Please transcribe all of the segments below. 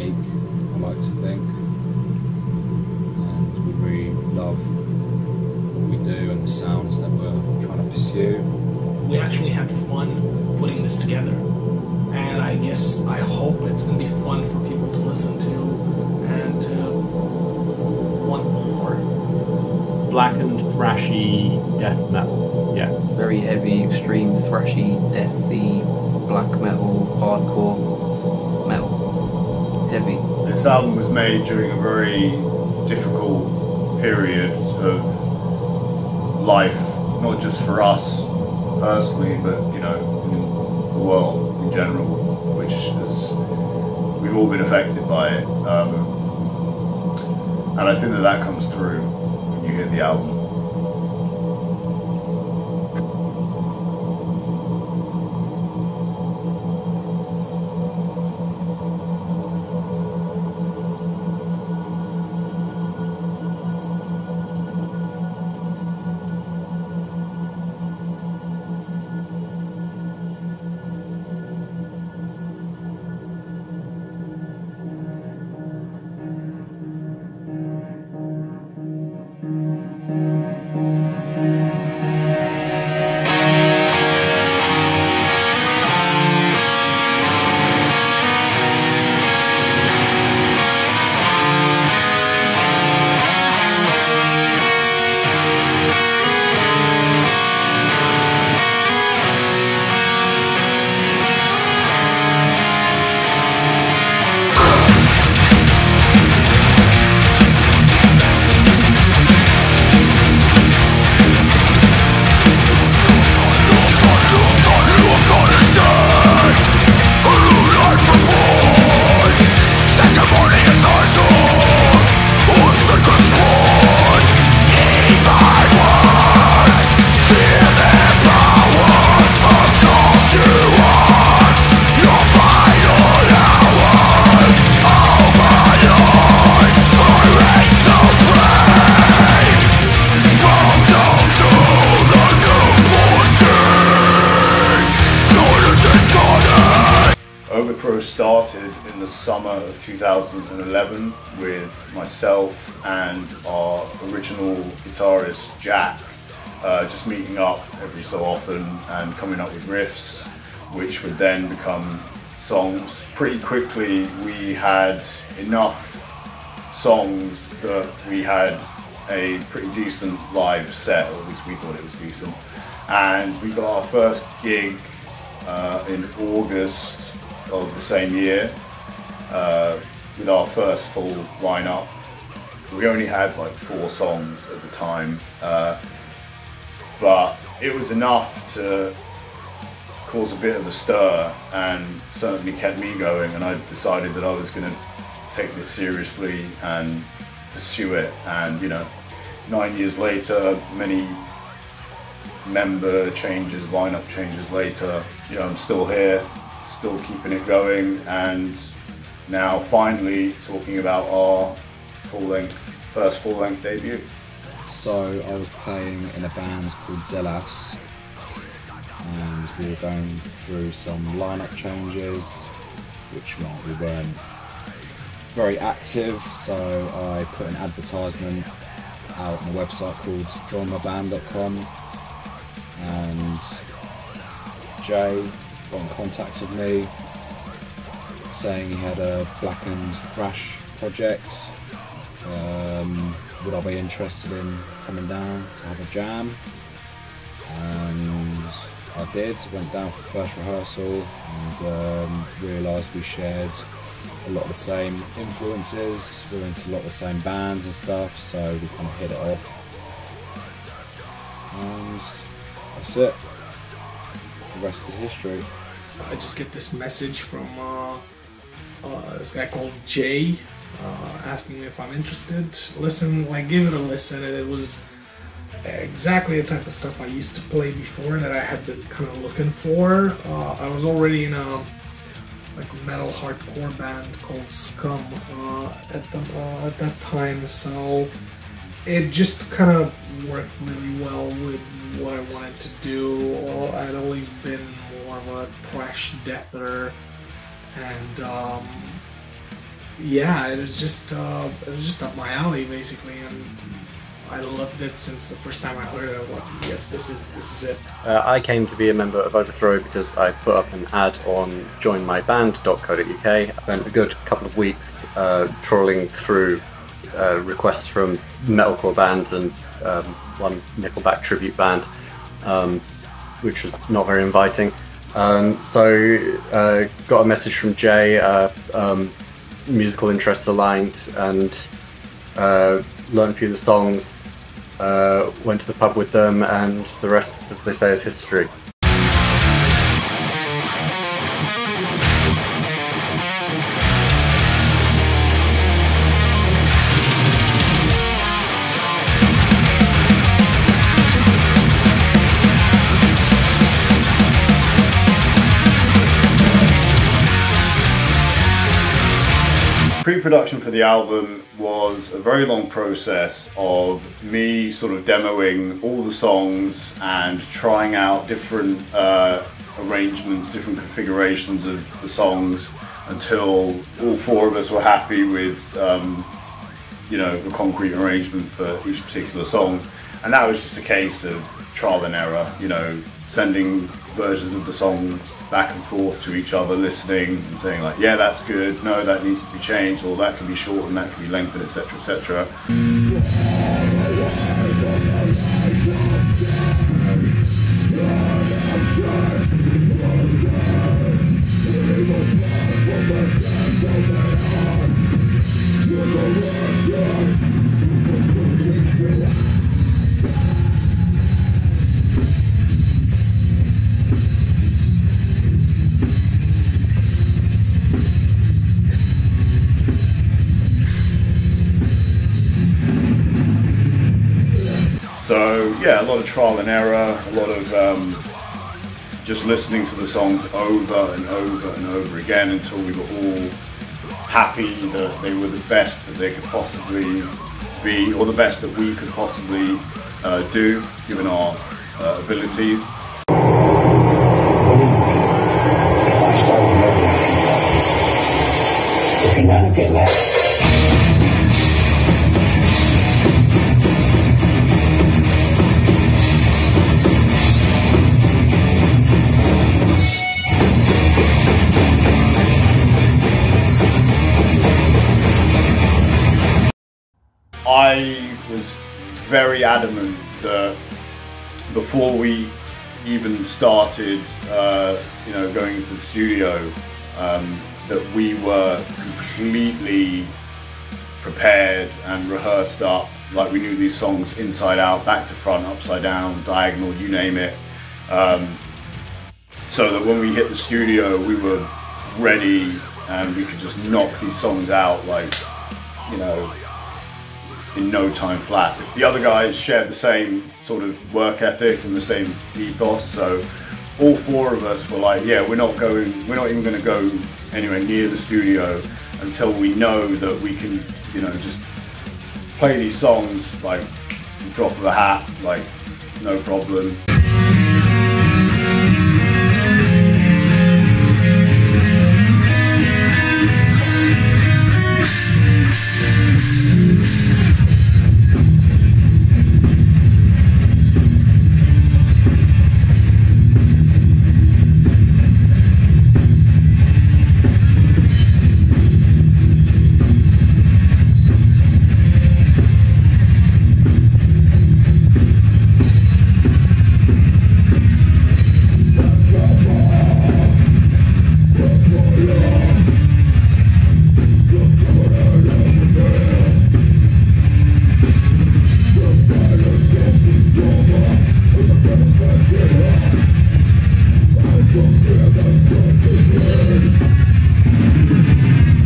unique, I like to think, and we really love what we do and the sounds that we're trying to pursue. We actually had fun putting this together, and I hope it's going to be fun for people to listen to and to want more. Blackened, thrashy death metal. Yeah. Very heavy, extreme, thrashy, deathy, black metal, hardcore metal. Heavy. This album was made during a very difficult period of life, not just for us personally, but in the world in general, which is, we've all been affected by it, and I think that comes through when you hear the album. OVERTHROW started in the summer of 2011 with myself and our original guitarist Jack just meeting up every so often and coming up with riffs which would then become songs. Pretty quickly we had enough songs that we had a pretty decent live set, or at least we thought it was decent, and we got our first gig in August of the same year with our first full lineup. We only had like 4 songs at the time, but it was enough to cause a bit of a stir and certainly kept me going, and I decided that I was going to take this seriously and pursue it. And 9 years later, many member changes, lineup changes later, I'm still here, still keeping it going, and now finally talking about our first full-length debut. So I was playing in a band called Zelas, and we were going through some lineup changes, which meant we weren't very active, so I put an advertisement out on a website called joinmyband.com, and Jay got in contact with me saying he had a blackened thrash project. Would I be interested in coming down to have a jam? And I did. Went down for the first rehearsal and realised we shared a lot of the same influences. We were into a lot of the same bands and stuff, so we kind of hit it off. And that's it. The rest is history. I just get this message from this guy called Jay, asking me if I'm interested. Give it a listen, and it was exactly the type of stuff I used to play before that I had been kind of looking for. I was already in a metal hardcore band called Scum at that time, so it just kind of worked really well with what I wanted to do. I'd always been more of a thrash deather, and yeah, it was just up my alley basically, and I loved it since the first time I heard it. I was like, yes, this is it. I came to be a member of Overthrow because I put up an ad on joinmyband.co.uk. I spent a good couple of weeks trawling through requests from metalcore bands and one Nickelback tribute band, which was not very inviting. So got a message from Jay, musical interests aligned, and learned a few of the songs, went to the pub with them, and the rest, as they say, is history. Pre-production for the album was a very long process of me sort of demoing all the songs and trying out different arrangements, different configurations of the songs until all four of us were happy with you know, the concrete arrangement for each particular song. And that was just a case of trial and error, you know, sending versions of the song back and forth to each other, listening and saying like, yeah, that's good, no, that needs to be changed, or that can be shortened, that can be lengthened, etc, etc. So yeah, a lot of trial and error, a lot of just listening to the songs over and over and over again until we were all happy that they were the best that they could possibly be, or the best that we could possibly do, given our abilities. If I start remembering, if none of it left. I was very adamant that before we even started, you know, going into the studio, that we were completely prepared and rehearsed up, like we knew these songs inside out, back to front, upside down, diagonal, you name it, so that when we hit the studio, we were ready and we could just knock these songs out, like, you know, in no time flat. The other guys shared the same sort of work ethic and the same ethos, so all four of us were like, yeah, we're not even going to go anywhere near the studio until we know that we can, you know, just play these songs like drop of a hat, like no problem.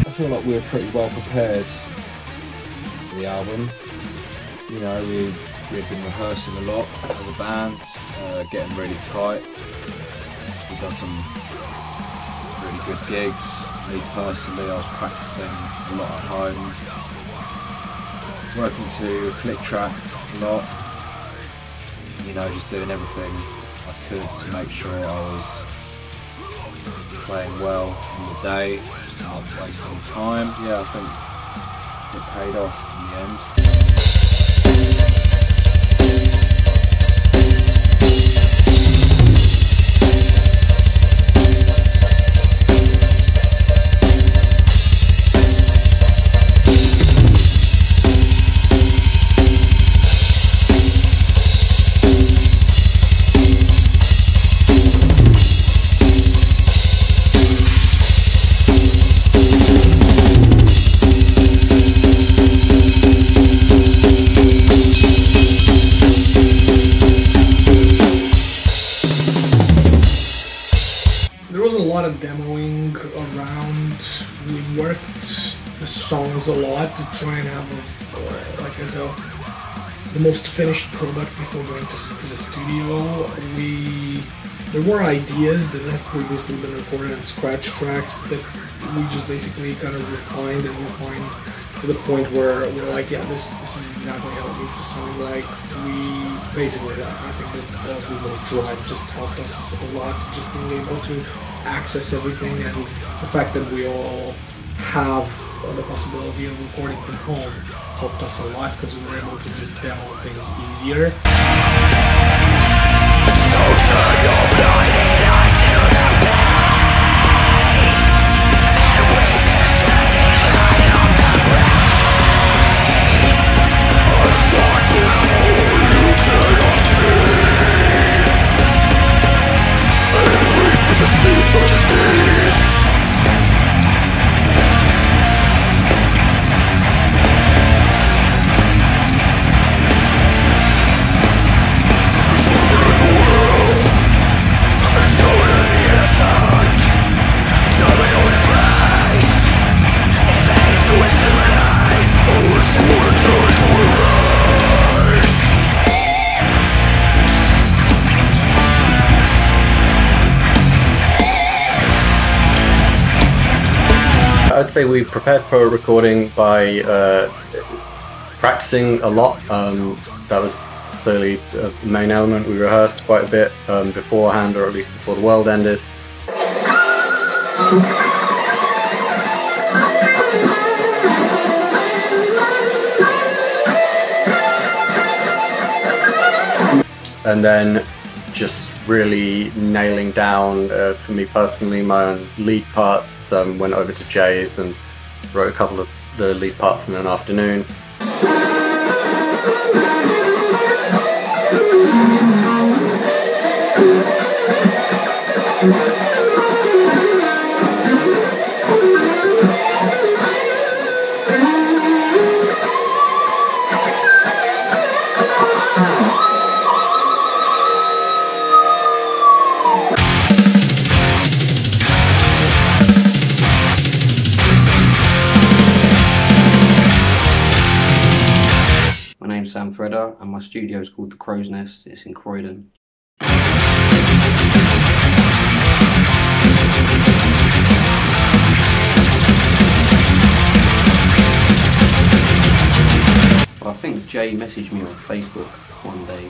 I feel like we were pretty well prepared for the album. You know, we've been rehearsing a lot as a band, getting really tight. We've done some really good gigs. Me personally, I was practicing a lot at home, working to a click track a lot. You know, just doing everything I could to make sure I was playing well on the day, to not waste some time. Yeah, I think it paid off in the end. There was a lot of demoing around. We worked the songs a lot to try and have the most finished product before going to the studio. There were ideas that had previously been recorded in scratch tracks that we just basically kind of refined to the point where we're like, yeah, this is exactly how it needs to sound like. I think that the little drive just helped us a lot, just being able to access everything, and the fact that we all have the possibility of recording from home helped us a lot because we were able to just demo things easier. I'd say we prepared for a recording by practicing a lot. That was clearly the main element. We rehearsed quite a bit beforehand, or at least before the world ended. And then just really nailing down, for me personally, my own lead parts. Went over to Jay's and wrote a couple of the lead parts in an afternoon. Sam Thredder, and my studio is called The Crow's Nest. It's in Croydon. I think Jay messaged me on Facebook one day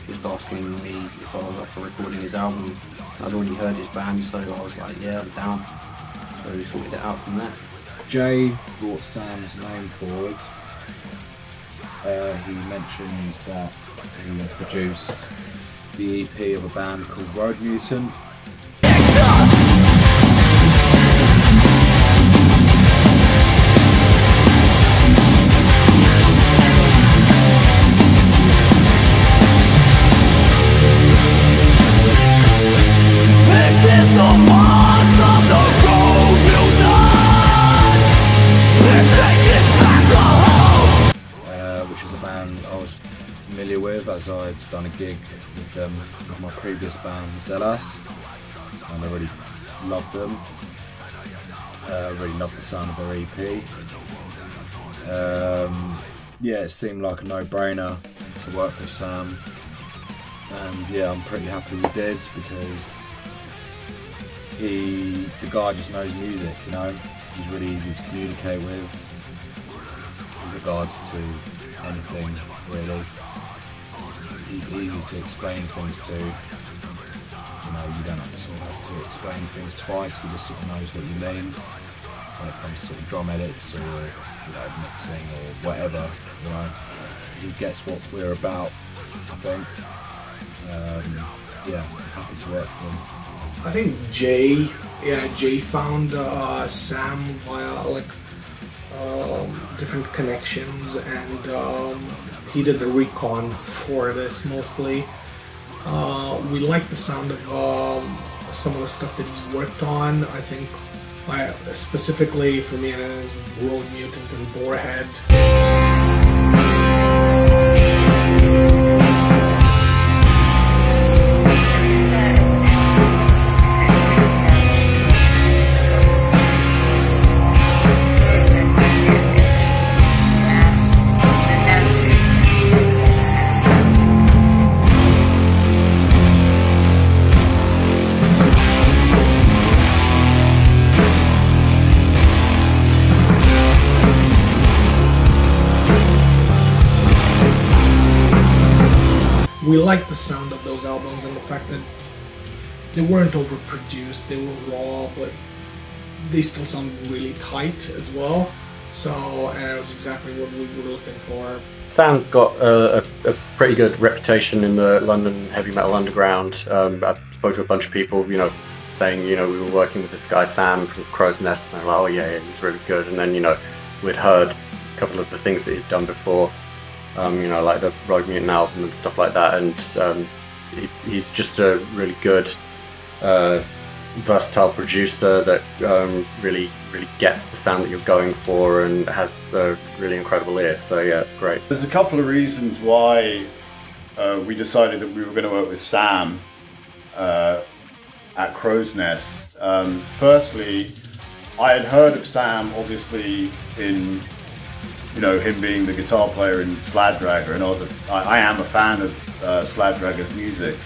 just asking me if I was up for recording his album. I'd already heard his band, so I was like, yeah, I'm down. So we sorted it out from there. Jay brought Sam's name forward. He mentions that he had produced the EP of a band called Road Mutant. As I'd done a gig with them with my previous band Zelas, and I really loved them. Really loved the sound of their EP. Yeah, it seemed like a no-brainer to work with Sam, and yeah, I'm pretty happy we did, because the guy just knows music, you know. He's really easy to communicate with in regards to anything, really. He's easy to explain things to. You know, you don't have to sort of have to explain things twice. He just sort of knows what you mean. when it comes to drum edits or mixing or whatever. He gets what we're about, I think. Yeah, I'm happy to work with him. I think Jay found Sam via different connections, and he did the recon for this mostly. We like the sound of some of the stuff that he's worked on. I think specifically for me, it is Road Mutant and Boarhead. We like the sound of those albums and the fact that they weren't overproduced, they were raw, but they still sound really tight as well. So it was exactly what we were looking for. Sam's got a pretty good reputation in the London heavy metal underground. I spoke to a bunch of people, saying, we were working with this guy Sam from Crow's Nest, and they're like, oh yeah, he's really good. And then, we'd heard a couple of the things that he'd done before. Like the Road Mutant album and stuff like that, and he's just a really good, versatile producer that really gets the sound that you're going for and has a really incredible ear. So yeah, it's great. There's a couple of reasons why we decided that we were going to work with Sam at Crow's Nest. Firstly, I had heard of Sam obviously in him being the guitar player in Slagdragger, and I am a fan of Slagdragger's music.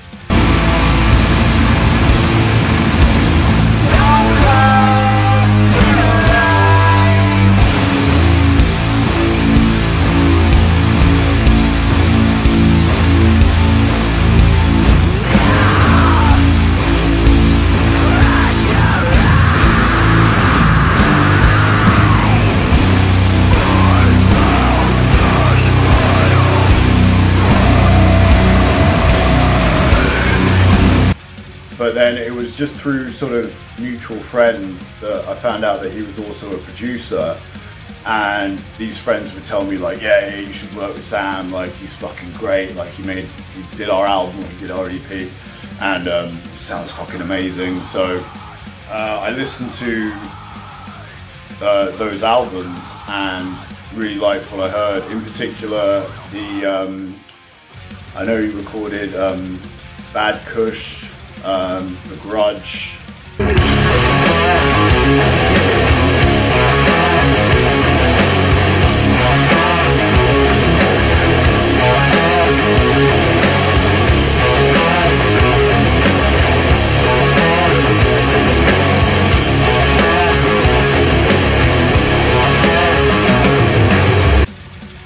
But then it was just through sort of mutual friends that I found out that he was also a producer, and these friends would tell me like, yeah, you should work with Sam, like he's fucking great, like he did our album, he did our EP, and sounds fucking amazing. So I listened to those albums and really liked what I heard. In particular, I know he recorded Bad Kush, The Grudge.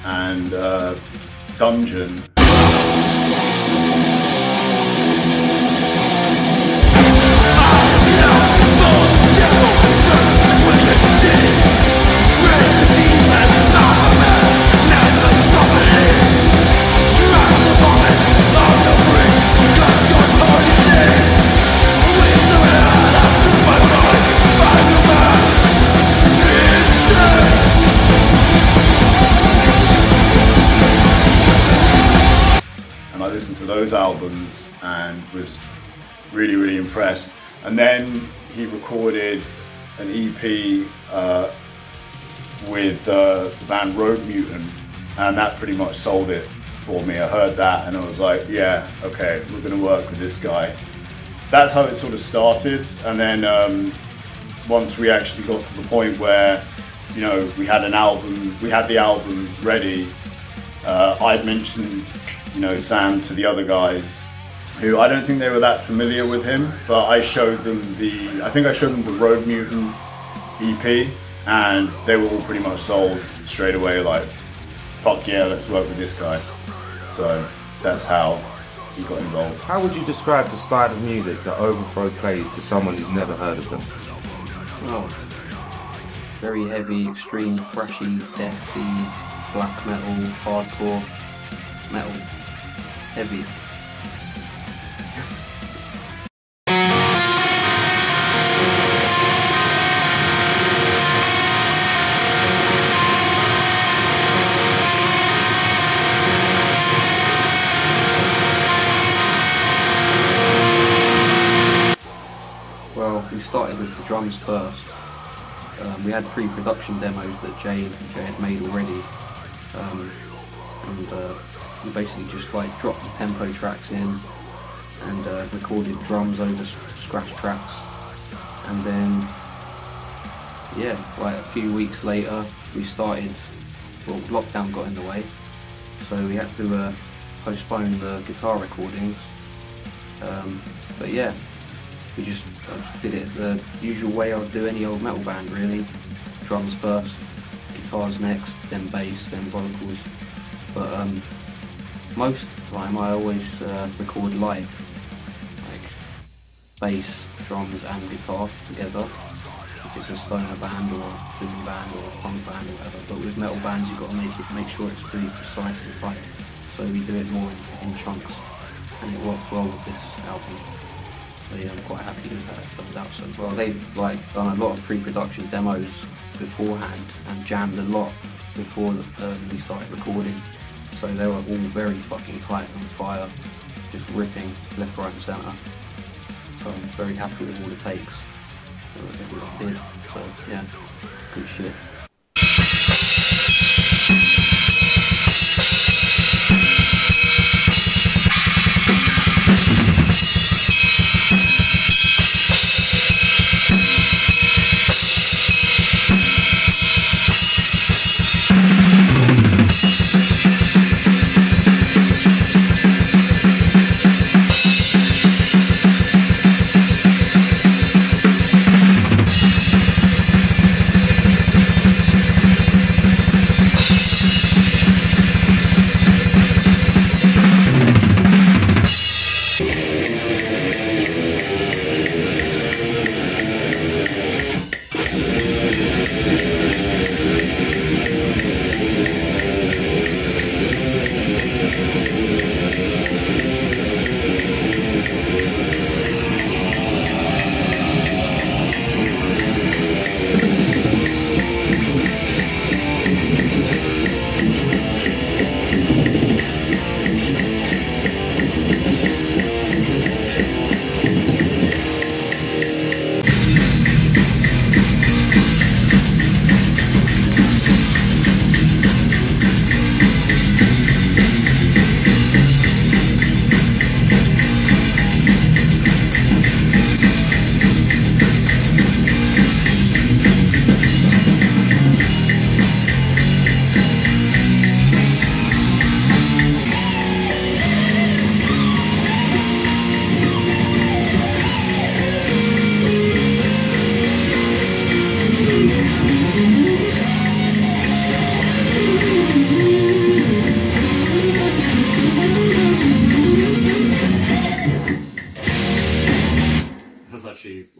And Dungeon. Those albums and was really impressed. And then he recorded an EP with the band Road Mutant, and that pretty much sold it for me. I heard that and I was like, yeah, okay, we're going to work with this guy. That's how it sort of started. And then once we actually got to the point where we had the album ready, I'd mentioned Sam to the other guys, who I don't think they were that familiar with him, but I showed them the Road Mutant EP, and they were all pretty much sold straight away, like, fuck yeah, let's work with this guy. So that's how he got involved. How would you describe the style of music that Overthrow plays to someone who's never heard of them? Well, very heavy, extreme, thrashy, deathy, black metal, hardcore metal, heavy. Well, we started with the drums first. We had pre-production demos that Jay had made already, and we basically just like dropped the tempo tracks in and recorded drums over scratch tracks, and then yeah, like a few weeks later we started. Well, lockdown got in the way, so we had to postpone the guitar recordings. But yeah, we just did it the usual way I would do any old metal band really. Drums first, guitars next, then bass, then vocals. But most of the time I always record live, like bass, drums and guitar together. If it's a stoner band or a doom band or a punk band or whatever. But with metal bands you've got to make sure it's pretty precise and tight. So we do it more in chunks, and it works well with this album. So yeah, I'm quite happy with how it turned out so well. They've like done a lot of pre-production demos beforehand and jammed a lot before we started recording. So they were all very fucking tight on fire, just ripping left, right and centre. So I'm very happy with all the takes that everyone did. So yeah, good shit.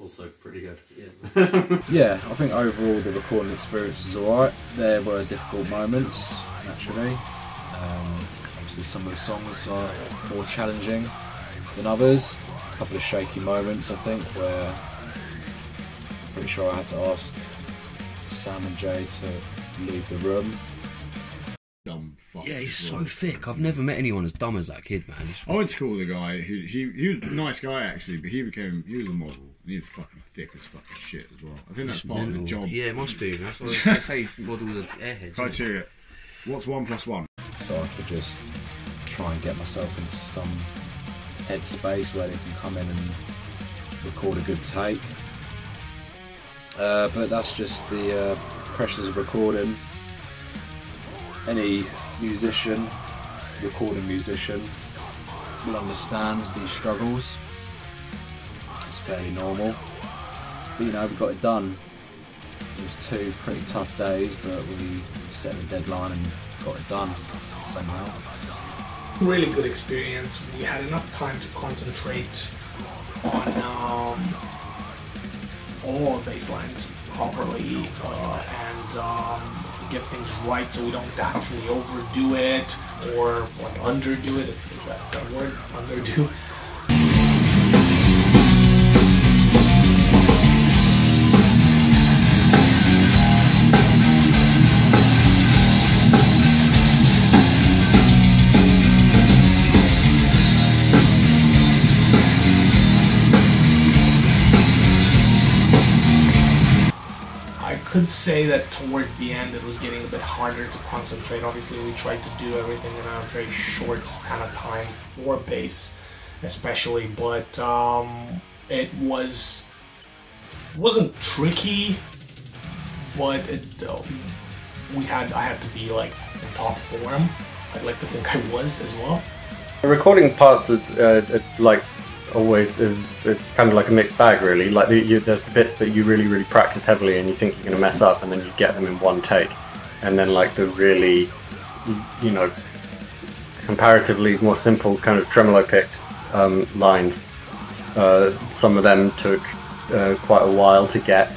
Also pretty good. Yeah. Yeah, I think overall the recording experience was alright. There were difficult moments, naturally. Obviously some of the songs are more challenging than others. A couple of shaky moments, I think, where I'm pretty sure I had to ask Sam and Jay to leave the room. Dumb fuck. Yeah, he's so thick. I've never met anyone as dumb as that kid, man. I went to school with a guy who he was a nice guy actually, but he was a model. And he was fucking thick as fucking shit as well. I think that's part of the job. Yeah, it must be. That's what they say. Model the airheads. Criteria. What's 1 + 1? So I could just try and get myself into some headspace where they can come in and record a good take. But that's just the pressures of recording. Any musician, recording musician, will understand these struggles. It's fairly normal. But you know, we got it done. It was 2 pretty tough days, but we set the deadline and got it done somehow. Really good experience. We had enough time to concentrate on all bass lines. properly and get things right, so we don't actually overdo it or like underdo it, if that's that word, underdo. I could say that towards the end it was getting a bit harder to concentrate. Obviously we tried to do everything in a very short span of time for bass especially, but it wasn't tricky, but I had to be like in top form. I'd like to think I was as well. The recording parts is like always it's kind of like a mixed bag really. Like there's the bits that you really practice heavily and you think you're going to mess up, and then you get them in one take, and then like the really, you know, comparatively more simple kind of tremolo picked lines, some of them took quite a while to get.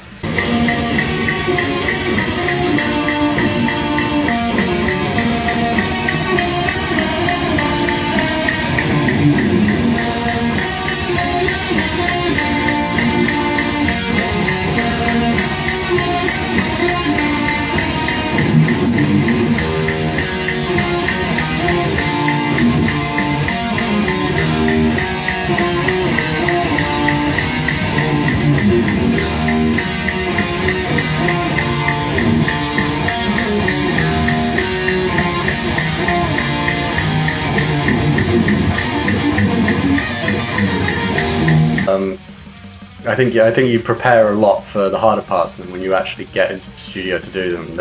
I think you prepare a lot for the harder parts, and when you actually get into the studio to do them,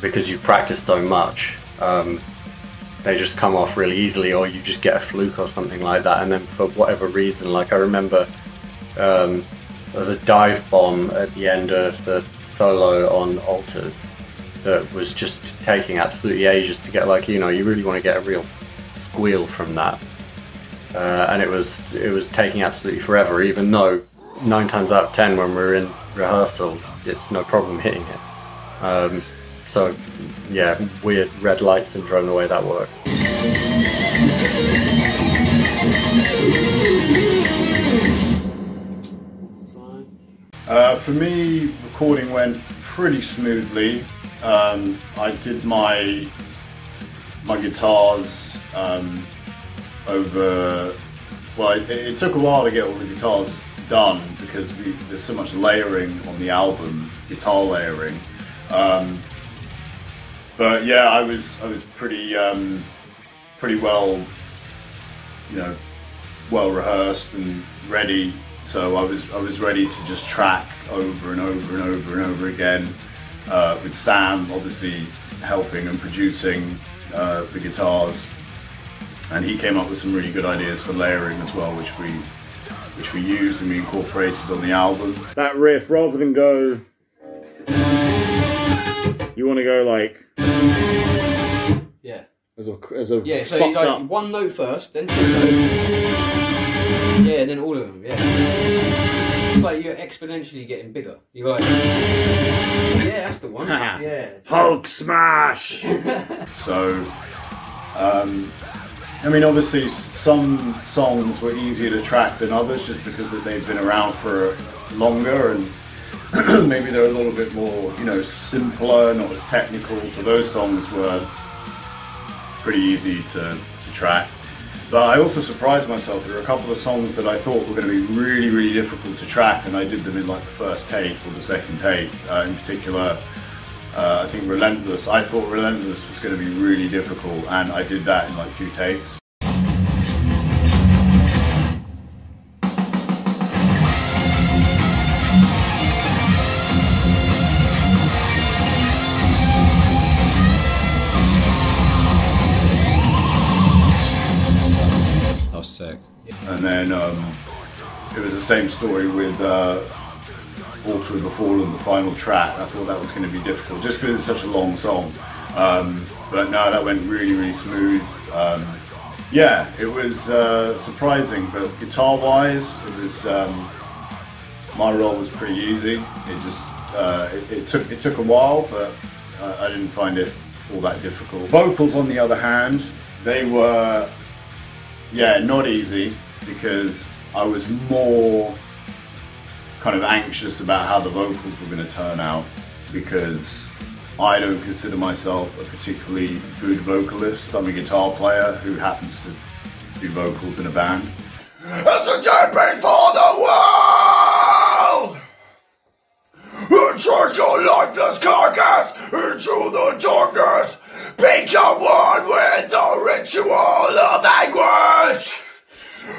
because you practice so much, they just come off really easily, or you just get a fluke or something like that. And then for whatever reason, like I remember there was a dive bomb at the end of the solo on Altars that was just taking absolutely ages to get. Like, you know, you really want to get a real squeal from that. And it was taking absolutely forever, even though 9 times out of 10 when we're in rehearsal it's no problem hitting it. So yeah, weird red light syndrome the way that works. For me, recording went pretty smoothly. I did my guitars over, well, it took a while to get all the guitars done because there's so much layering on the album, guitar layering. But yeah, I was pretty well, you know, well rehearsed and ready. So I was ready to just track over and over and over and over again, with Sam obviously helping and producing the guitars. And he came up with some really good ideas for layering as well, which we used and we incorporated on the album. That riff, rather than go, you want to go like, yeah, as a yeah. So you go one note first, then 2 notes, yeah, and then all of them. Yeah, it's like you're exponentially getting bigger. You go like, yeah, that's the one. Yeah, Hulk smash. So. I mean, obviously some songs were easier to track than others just because they've been around for longer, and maybe they're a little bit more, you know, simpler, not as technical, so those songs were pretty easy to track. But I also surprised myself. There were a couple of songs that I thought were going to be really difficult to track, and I did them in like the first take or the second take. In particular, I think Relentless. I thought Relentless was going to be really difficult, and I did that in like 2 takes. That was sick. And then it was the same story with Altar of the Fallen, the final track. I thought that was going to be difficult just because it's such a long song. But no, that went really smooth. Yeah, it was surprising, but guitar-wise, it was my role was pretty easy. It just it took a while, but I didn't find it all that difficult. Vocals, on the other hand, they were, yeah, not easy, because I was more kind of anxious about how the vocals were going to turn out, because I don't consider myself a particularly good vocalist. I'm a guitar player who happens to do vocals in a band. It's a day for the world! Insert your lifeless carcass into the darkness. Become one with the ritual of anguish.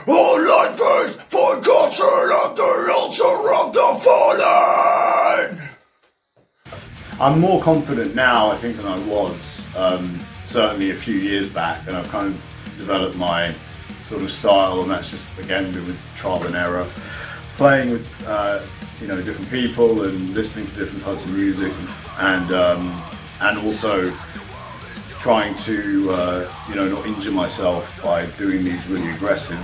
All life is forgotten at the altar of the fallen. I'm more confident now, I think, than I was certainly a few years back, and I've kind of developed my sort of style, and that's just, again, with trial and error, playing with you know, different people and listening to different types of music, and also trying to you know, not injure myself by doing these really aggressive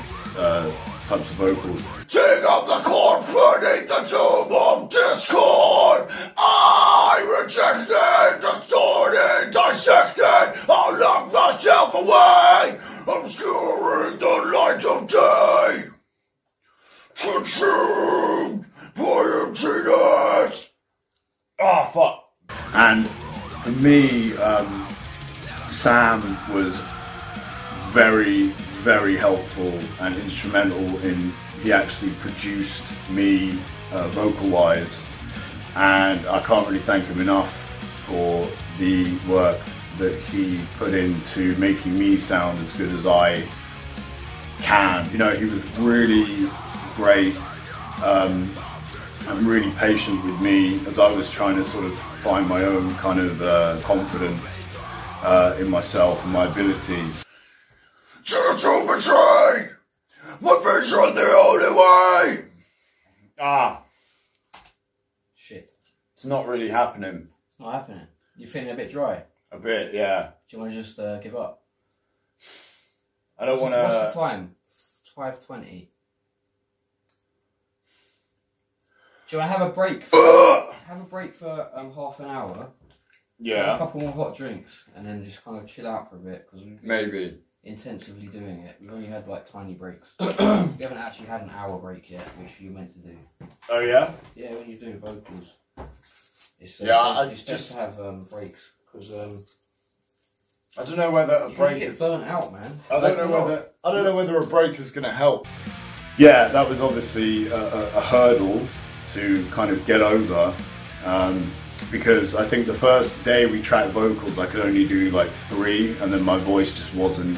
types of vocals. Dig up the cord beneath the tomb of discord. I rejected, distorted, dissected. I'll lock myself away, obscuring the light of day. Consumed by emptiness. Oh, fuck. And for me, Sam was very, very helpful and instrumental in, he actually produced me vocal-wise, and I can't really thank him enough for the work that he put into making me sound as good as I can. You know, he was really great and really patient with me as I was trying to sort of find my own kind of confidence in myself and my abilities. To betray my vision the only way. Ah. Shit. It's not really happening. It's not happening. You're feeling a bit dry? A bit, yeah. Do you want to just give up? I don't want to... What's the time? 5:20. Do you want to have a break? Have a break for half an hour. Yeah. Have a couple more hot drinks, and then just kind of chill out for a bit, because maybe intensively doing it. We've only had like tiny breaks. We haven't actually had an hour break yet, which you're meant to do. Oh yeah? Yeah, when you're doing vocals. It's, it's just to have breaks, because I don't know whether a break get is burnt out, man. I don't know whether a break is going to help. Yeah, that was obviously a hurdle to kind of get over, because I think the first day we tracked vocals I could only do like 3, and then my voice just wasn't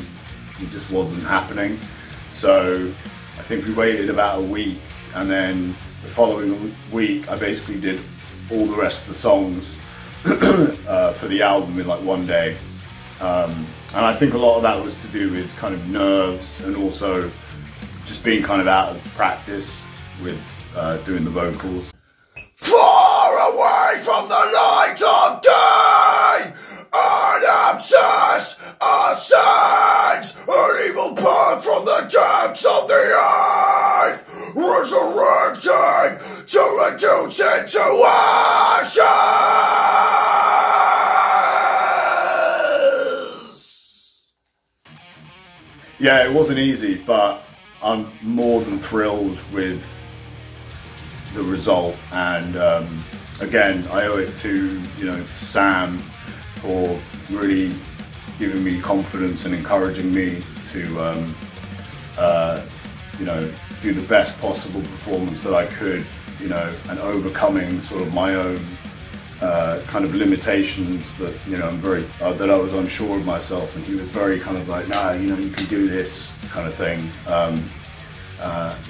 happening. So I think we waited about a week, and then the following week I basically did all the rest of the songs for the album in like one day. And I think a lot of that was to do with kind of nerves, and also just being kind of out of practice with doing the vocals. Far away from the light of day, an abscess ascends, an evil birth from the depths of the earth, resurrecting to reduce it to ashes. Yeah, it wasn't easy, but I'm more than thrilled with the result, and again, I owe it to, you know, Sam for really giving me confidence and encouraging me to you know, do the best possible performance that I could, you know, and overcoming sort of my own kind of limitations that, you know, I'm very that I was unsure of myself, and he was very kind of like, nah, you know, you can do this kind of thing.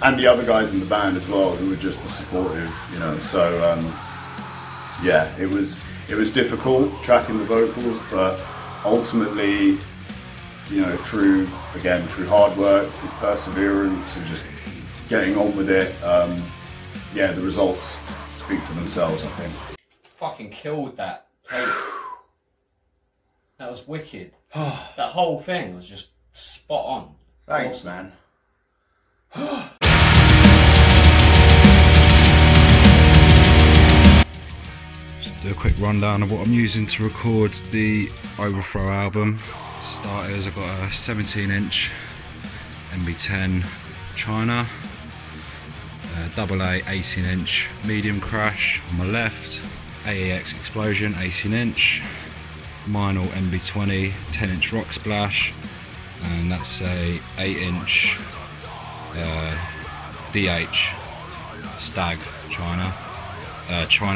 And the other guys in the band as well, who were just as supportive, you know. So yeah, it was difficult tracking the vocals, but ultimately, you know, through hard work, through perseverance, and just getting on with it, yeah, the results speak for themselves, I think. Fucking killed that tape. That was wicked. That whole thing was just spot on. Thanks, awesome. man. do a quick rundown of what I'm using to record the Overthrow album. Starters, I've got a 17-inch MB10 China, AA 18-inch medium crash on my left, AEX Explosion 18-inch, Meinl MB20 10-inch rock splash, and that's a 8-inch DH Stag China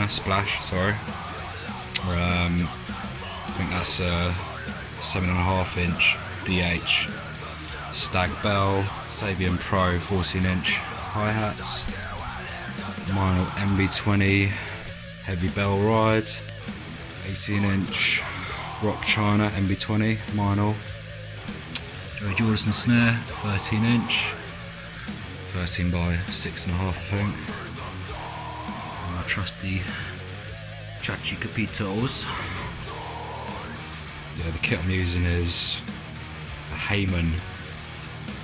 splash, sorry. I think that's a 7.5-inch DH Stag Bell Saviour Pro 14-inch hi-hats, Meinl MB20 heavy bell ride, 18-inch rock China MB20 Meinl, Joe Jordison snare 13-inch, 13 by 6.5 I think. My trusty Chachi Capitos. Yeah, the kit I'm using is a Heyman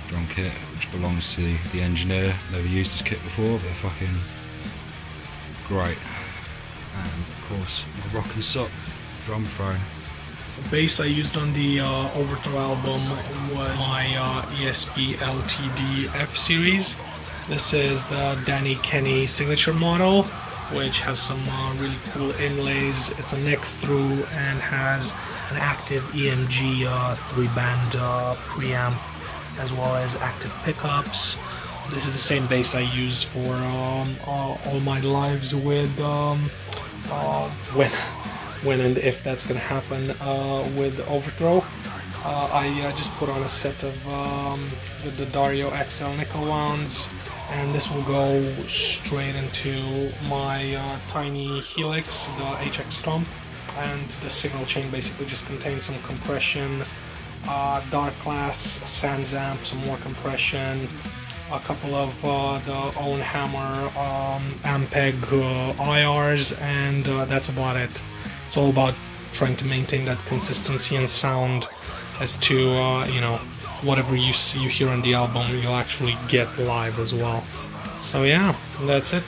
drum kit, which belongs to the engineer. Never used this kit before, but they're fucking great. And of course, my rock and sock drum frame. The bass I used on the Overthrow album was my ESP LTD F series. This is the Danny Kenny signature model, which has some really cool inlays. It's a neck through and has an active EMG 3-band preamp, as well as active pickups. This is the same bass I use for all my lives with when and if that's gonna happen with Overthrow. I just put on a set of the Dario XL nickel wounds, and this will go straight into my tiny Helix, the HX Stomp, and the signal chain basically just contains some compression, dark glass, sans amp, some more compression, a couple of the own hammer Ampeg IRs, and that's about it. It's all about trying to maintain that consistency and sound as to you know, whatever you hear on the album you'll actually get live as well. So yeah, that's it.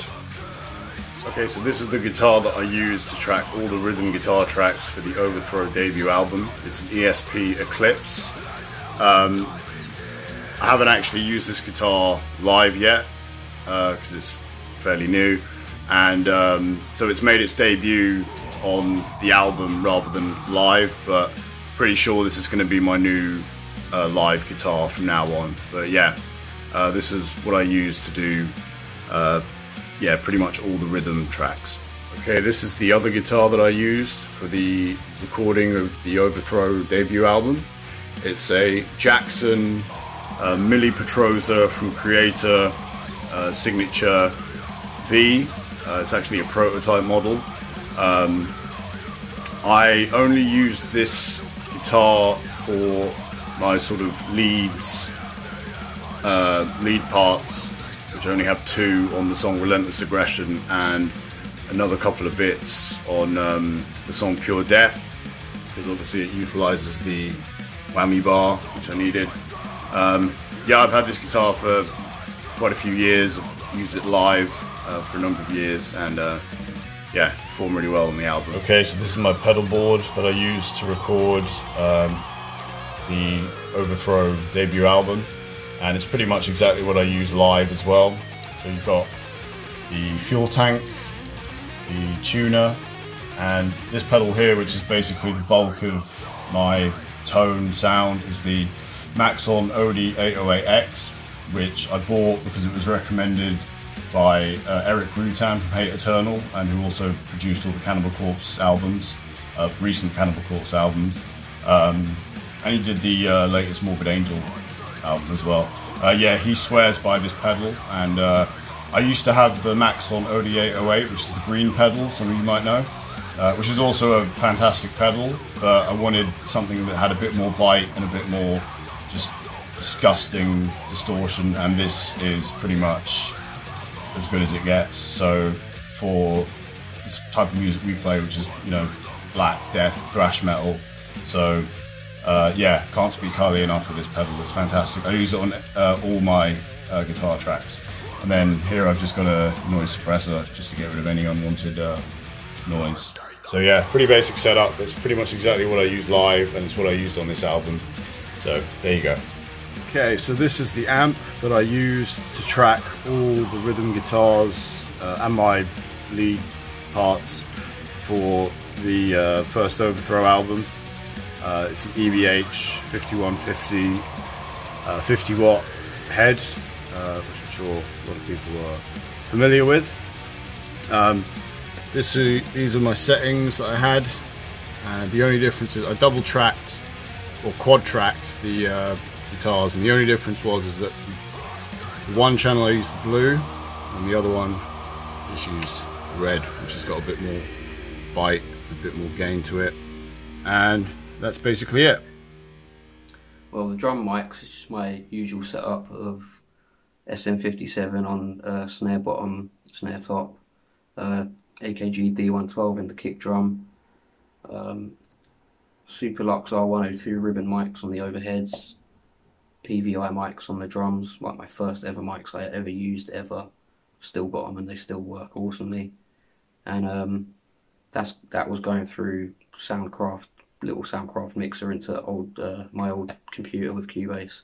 Okay, so this is the guitar that I use to track all the rhythm guitar tracks for the Overthrow debut album. It's an ESP Eclipse. I haven't actually used this guitar live yet because it's fairly new, and so it's made its debut on the album rather than live, but pretty sure this is going to be my new live guitar from now on. But yeah, this is what I use to do yeah, pretty much all the rhythm tracks. Okay, this is the other guitar that I used for the recording of the Overthrow debut album. It's a Jackson Milli Petrosa from Creator Signature V. It's actually a prototype model. I only used this guitar for my sort of lead parts, which I only have 2 on the song Relentless Aggression and another couple of bits on the song Pure Death, because obviously it utilizes the whammy bar, which I needed. Yeah, I've had this guitar for quite a few years. I've used it live for a number of years, and yeah, it performed really well on the album. Okay, so this is my pedal board that I used to record the Overthrow debut album, and it's pretty much exactly what I use live as well. So you've got the fuel tank, the tuner, and this pedal here, which is basically the bulk of my tone sound, is the Maxon OD 808X, which I bought because it was recommended by Eric Rutan from Hate Eternal, and who also produced all the Cannibal Corpse albums, recent Cannibal Corpse albums, and he did the latest Morbid Angel album as well. Yeah, he swears by this pedal, and I used to have the Maxon OD808, which is the green pedal, some of you might know, which is also a fantastic pedal, but I wanted something that had a bit more bite and a bit more just disgusting distortion, and this is pretty much as good as it gets. So for this type of music we play, which is, you know, black death thrash metal, so yeah, can't speak highly enough of this pedal. It's fantastic. I use it on all my guitar tracks. And then here I've just got a noise suppressor just to get rid of any unwanted noise. So yeah, pretty basic setup. It's pretty much exactly what I used live, and it's what I used on this album. So there you go. Okay, so this is the amp that I used to track all the rhythm guitars and my lead parts for the first Overthrow album. It's an EVH 5150 50 watt head, which I'm sure a lot of people are familiar with. These are my settings that I had, and the only difference is I double tracked or quad tracked the guitars, and the only difference is that the one channel I used the blue and the other one just used red, which has got a bit more bite, a bit more gain to it, and that's basically it. Well, the drum mics is just my usual setup of SM57 on snare bottom, snare top, AKG D112 in the kick drum, Superlux R102 ribbon mics on the overheads, PVI mics on the drums, like my first ever mics I ever used ever. Still got them and they still work awesomely. And that was going through Soundcraft, little Soundcraft mixer into my old computer with Cubase.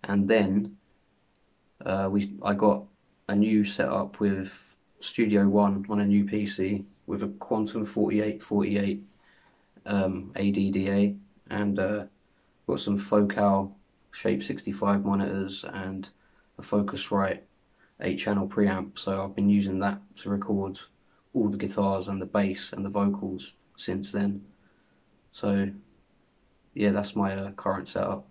And then I got a new setup with Studio One on a new PC with a Quantum 4848 ADDA, and got some Focal Shape 65 monitors and a Focusrite 8-channel preamp. So I've been using that to record all the guitars and the bass and the vocals since then. So yeah, that's my current setup.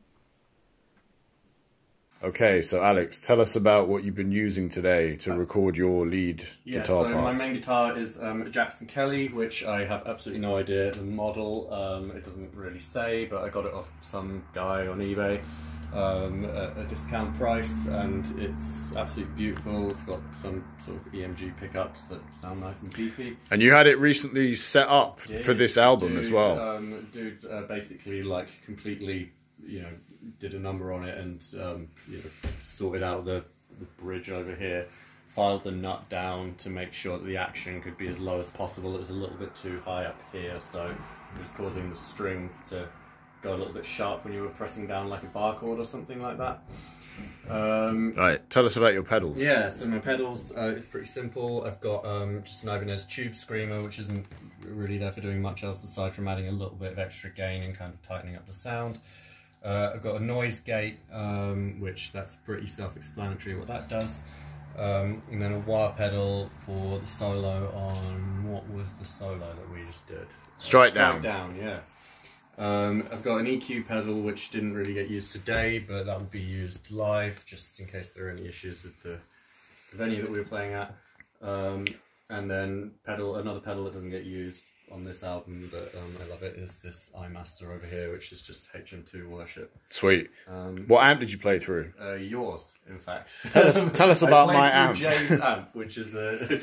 Okay, so Alex, tell us about what you've been using today to record your lead guitar parts. My main guitar is a Jackson Kelly, which I have absolutely no idea the model. It doesn't really say, but I got it off some guy on eBay at a discount price, and it's absolutely beautiful. It's got some sort of EMG pickups that sound nice and beefy. And you had it recently set up for this album as well. Basically, like, completely, you know, did a number on it and you know, sorted out the bridge over here, filed the nut down to make sure that the action could be as low as possible. It was a little bit too high up here, so it was causing the strings to go a little bit sharp when you were pressing down like a bar chord or something like that. Right, tell us about your pedals. Yeah, so my pedals, it's pretty simple. I've got just an Ibanez Tube Screamer, which isn't really there for doing much else aside from adding a little bit of extra gain and kind of tightening up the sound. I've got a noise gate, which that's pretty self-explanatory what that does. And then a wah pedal for the solo on, what was the solo that we just did? Strike Down. Strike Down, yeah. I've got an EQ pedal which didn't really get used today, but that would be used live just in case there are any issues with the venue that we were playing at. And then another pedal that doesn't get used on this album, but I love it, is this iMaster over here, which is just HM2 worship. Sweet. What amp did you play through? Yours, in fact. Tell us about my amp. Jay's amp, which is an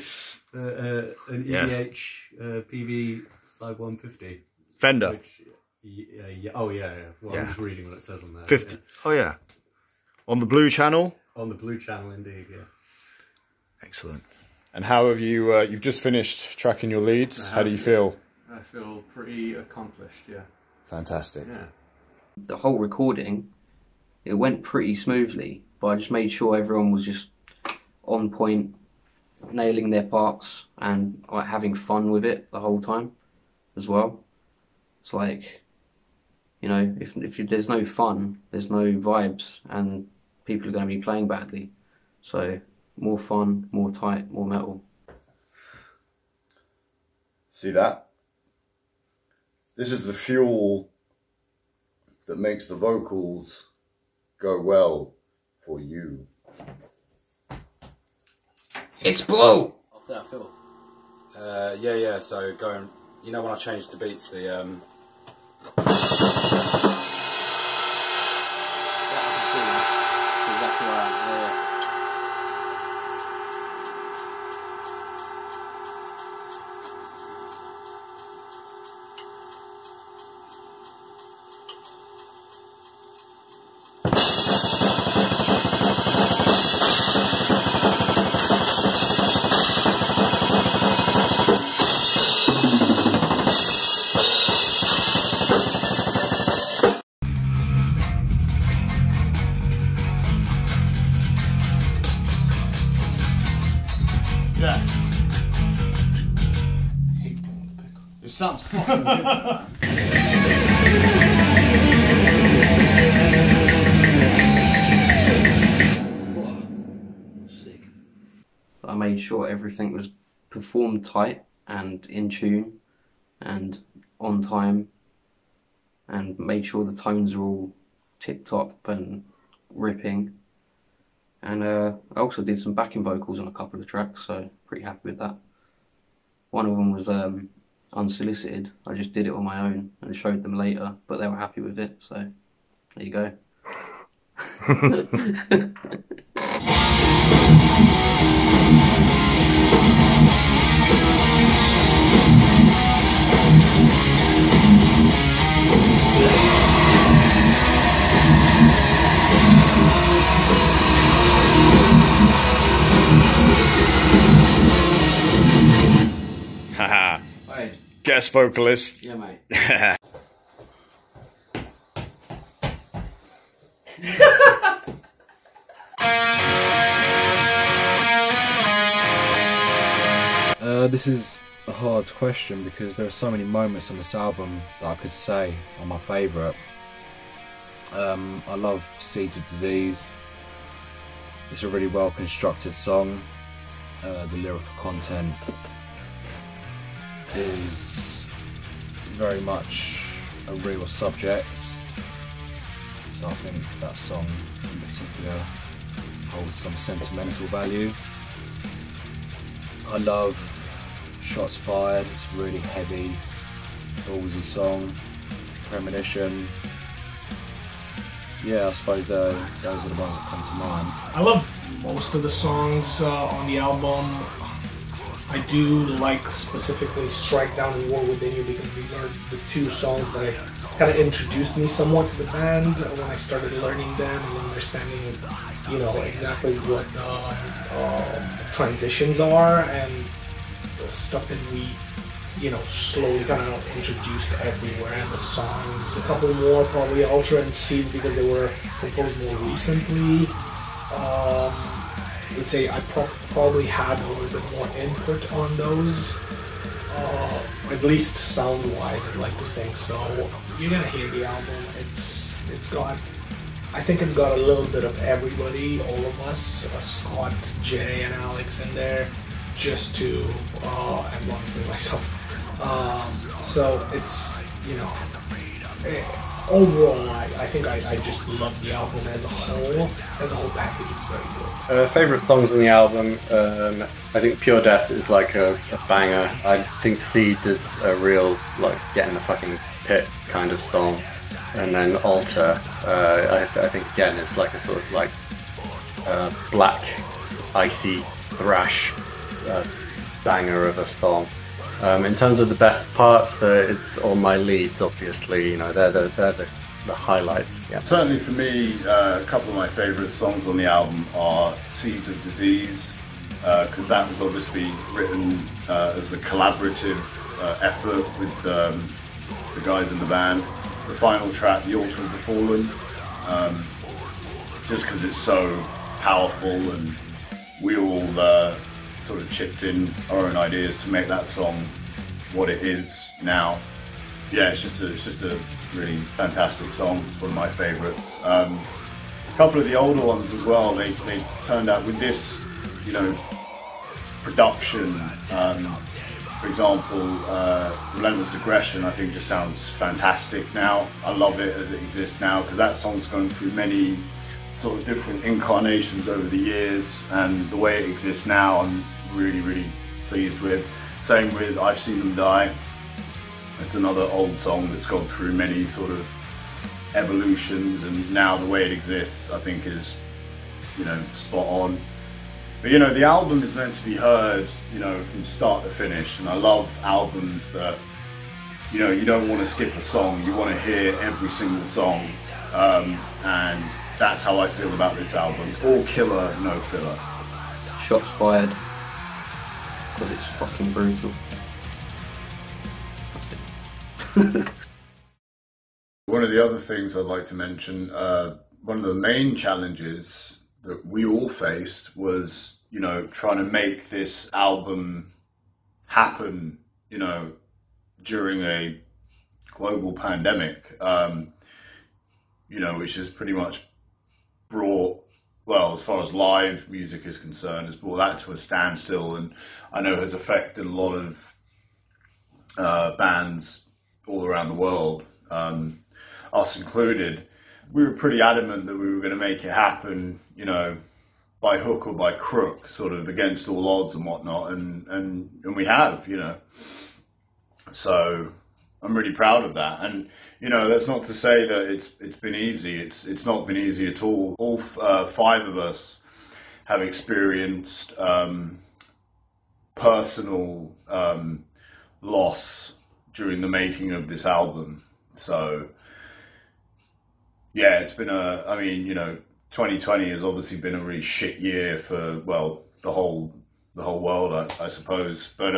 EVH PV 5150. Fender. Which, oh yeah. Well, I'm just reading what it says on there. 50. Yeah. Oh yeah. On the blue channel. On the blue channel, indeed. Yeah. Excellent. And how have you? You've just finished tracking your leads. How do you feel? I feel pretty accomplished. Yeah. Fantastic. Yeah. The whole recording, it went pretty smoothly, but I just made sure everyone was just on point, nailing their parts and like having fun with it the whole time as well. It's like, you know, if there's no fun, there's no vibes, and people are going to be playing badly. So more fun, more tight, more metal. See that? This is the fuel that makes the vocals go well for you. It's blue! How's that feel? Yeah, so going, you know when I changed the beats, the yeah, I can see that. That's exactly where I am. Yeah. Yeah. I hate playing the pickle. It sounds fucking good. Sick. I made sure everything was performed tight and in tune and on time, and made sure the tones were all tip top and ripping. And I also did some backing vocals on a couple of tracks, so pretty happy with that. One of them was unsolicited. I just did it on my own and showed them later, but they were happy with it, so there you go. Haha. Hey, Guest vocalist. yeah, mate. This is a hard question because there are so many moments on this album that I could say are my favourite. I love Seeds of Disease. It's a really well constructed song. The lyrical content is very much a real subject, so I think that song in particular holds some sentimental value. I love Shots Fired. It's a really heavy, ballsy song. Premonition. Yeah, I suppose those are the ones that come to mind. I love most of the songs on the album. I do like specifically Strike Down and War Within You because these are the two songs that kind of introduced me somewhat to the band when I started learning them and understanding, you know, exactly what transitions are and the stuff that we, you know, slowly kind of introduced everywhere. And the songs, a couple more probably Ultra and Seeds because they were composed more recently. I would say I probably had a little bit more input on those, at least sound-wise. I'd like to think so. You're gonna hear the album. It's got, I think it's got a little bit of everybody, all of us, Scott, Jay, and Alex in there, just to, and obviously myself. So it's, you know, overall, I think I just love the album as a whole. As a whole package, it's very good. Favourite songs on the album, I think Pure Death is like a banger. I think Seeds is a real, like, get in the fucking pit kind of song. And then Alter, I think again it's like a sort of like black, icy thrash banger of a song. In terms of the best parts, it's all my leads, obviously. You know, they're the highlights. Yeah. Certainly for me, a couple of my favourite songs on the album are Seeds of Disease, because that was obviously written as a collaborative effort with the guys in the band. The final track, The Altar of the Fallen, just because it's so powerful and we all sort of chipped in our own ideas to make that song what it is now. Yeah, it's just a really fantastic song. It's one of my favourites. A couple of the older ones as well. They turned out with this, you know, production. For example, Relentless Aggression, I think just sounds fantastic now. I love it as it exists now because that song's gone through many sort of different incarnations over the years, and the way it exists now I'm really pleased with. Same with I've Seen Them Die. It's another old song that's gone through many sort of evolutions, and now the way it exists I think is, you know, spot on. But you know, the album is meant to be heard, you know, from start to finish, and I love albums that, you know, you don't want to skip a song, you want to hear every single song, and that's how I feel about this album. It's all killer, no filler. Shots Fired, because it's fucking brutal. That's it. One of the other things I'd like to mention, one of the main challenges that we all faced was you know, trying to make this album happen, you know, during a global pandemic, you know, which has pretty much brought, well, as far as live music is concerned, has brought that to a standstill, and I know has affected a lot of bands all around the world, us included. We were pretty adamant that we were going to make it happen, you know, by hook or by crook, sort of against all odds and whatnot, and we have, you know. So I'm really proud of that, and you know, that's not to say that it's been easy. It's not been easy at all. All 5 of us have experienced personal loss during the making of this album. So yeah, it's been I mean, you know, 2020 has obviously been a really shit year for, well, the whole world, I suppose. But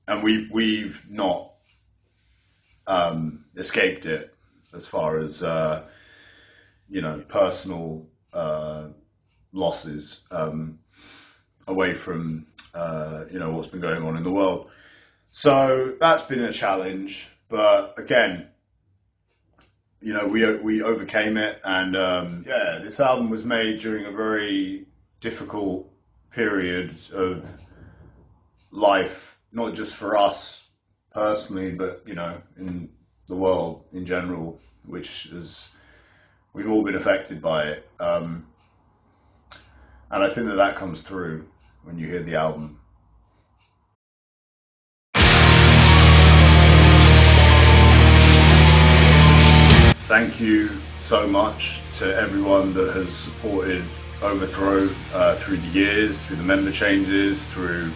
and we've not escaped it as far as you know, personal losses away from you know, what's been going on in the world. So that's been a challenge, but again, you know, we overcame it, and yeah, this album was made during a very difficult period of life, not just for us personally, but you know, in the world in general, which is, we've all been affected by it, and I think that comes through when you hear the album. Thank you so much to everyone that has supported Overthrow through the years, through the member changes, through,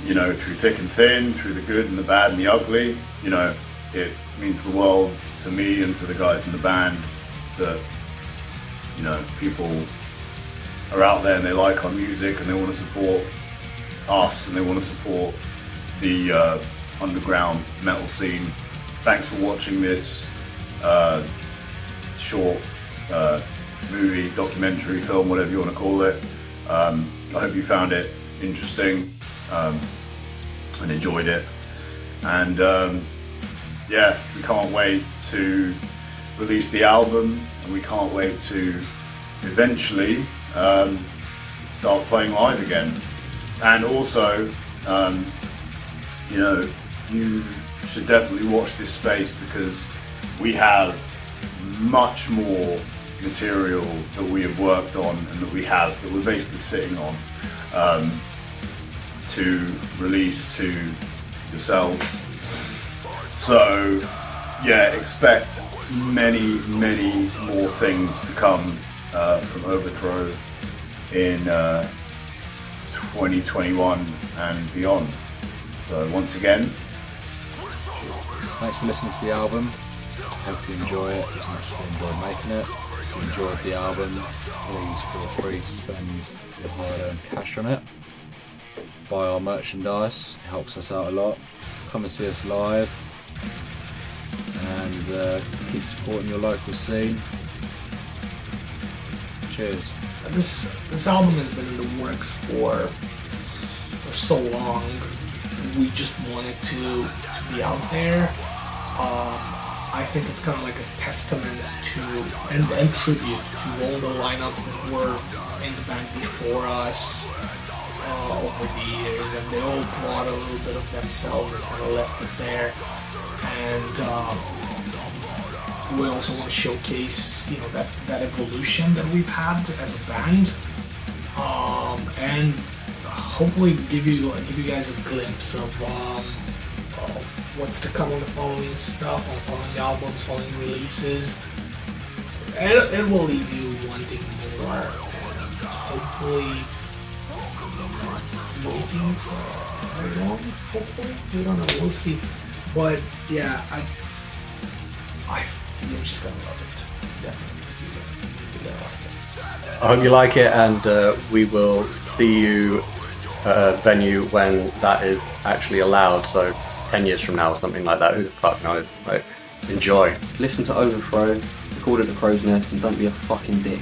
you know, through thick and thin, through the good and the bad and the ugly. You know, it means the world to me and to the guys in the band that, you know, people are out there and they like our music and they want to support us and they want to support the underground metal scene. Thanks for watching this short movie, documentary, film, whatever you want to call it. I hope you found it interesting and enjoyed it. And yeah, we can't wait to release the album, and we can't wait to eventually start playing live again. And also, you know, you should definitely watch this space, because we have much more material that we have worked on and that we're basically sitting on to release to yourselves. So yeah, expect many more things to come from Overthrow in 2021 and beyond. So once again, thanks for listening to the album. Hope you enjoy it as much as we enjoyed making it. If you enjoyed the album, please feel free to spend your hard-earned cash on it. Buy our merchandise, it helps us out a lot. Come and see us live, and keep supporting your local scene. Cheers. This album has been in the works for so long. We just wanted to be out there. I think it's kind of like a testament to and tribute to all the lineups that were in the band before us over the years, and they all brought a little bit of themselves and kind of left it there. And we also want to showcase, you know, that evolution that we've had as a band, and hopefully give you guys a glimpse of what's to come on the following stuff, on following albums, following releases. It will leave you wanting more, and hopefully waiting for very long. Hopefully, we don't know. We'll see. But yeah, you're just gonna love it. Definitely, you're gonna like it. I hope you like it, and we will see you at a venue when that is actually allowed. So 10 years from now or something like that. Who the fuck knows? Like, enjoy. Listen to Overthrow, record at the Crow's Nest, and don't be a fucking dick.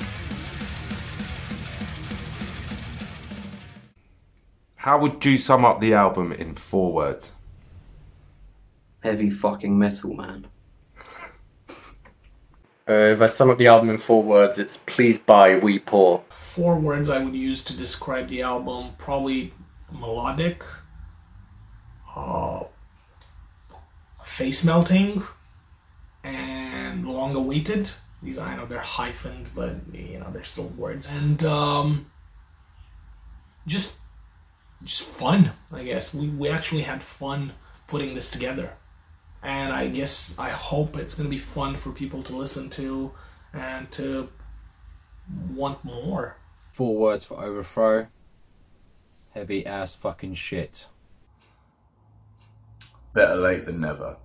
How would you sum up the album in 4 words? Heavy fucking metal, man. If I sum up the album in 4 words, it's pleased by, we poor. 4 words I would use to describe the album, probably melodic, face melting, and long awaited. These, I know they're hyphened, but you know, they're still words. And just fun, I guess. We actually had fun putting this together. And I hope it's going to be fun for people to listen to and to want more. 4 words for Overthrow. Heavy ass fucking shit. Better late than never.